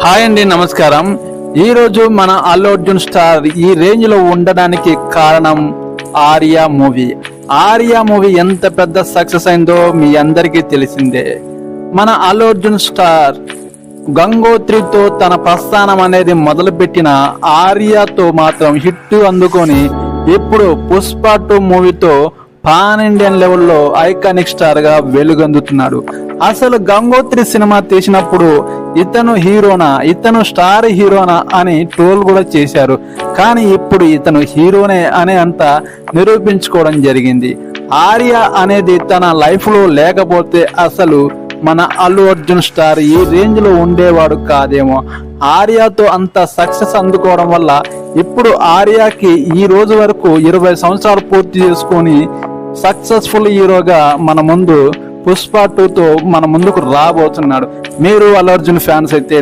Hi అండి, నమస్కారం. ఈరోజు మన అల్లు అర్జున్ స్టార్ ఈ రేంజ్ లో ఉండడానికి కారణం ఆర్య మూవీ. ఆర్య మూవీ ఎంత పెద్ద సక్సెస్ అయిందో మీ అందరికీ తెలిసిందే. మన అల్లు అర్జున్ స్టార్ గంగోత్రితో తన ప్రస్థానం అనేది మొదలుపెట్టిన ఆర్యతో మాత్రం హిట్ అందుకొని ఇప్పుడు పుష్ప 2 మూవీతో పాన్ ఇండియన్ లెవెల్లో ఐకానిక్ స్టార్ గా వెలుగొందుతున్నాడు. అసలు గంగోత్రి సినిమా తీసినప్పుడు ఇతను హీరోనా, ఇతను స్టార్ హీరోనా అని ట్రోల్ కూడా చేశారు. కానీ ఇప్పుడు ఇతను హీరోనే అని అంతా నిరూపించుకోవడం జరిగింది. ఆర్య అనేది తన లైఫ్ లో లేకపోతే అసలు మన అల్లు అర్జున్ స్టార్ ఈ రేంజ్ లో ఉండేవాడు కాదేమో. ఆర్యతో అంత సక్సెస్ అందుకోవడం వల్ల ఇప్పుడు ఆర్యకి ఈ రోజు వరకు 20 సంవత్సరాలు పూర్తి చేసుకొని సక్సెస్ఫుల్ హీరోగా మన ముందు పుష్ప 2తో మన ముందుకు రాబోతున్నాడు. మీరు అల్లు అర్జున్ ఫ్యాన్స్ అయితే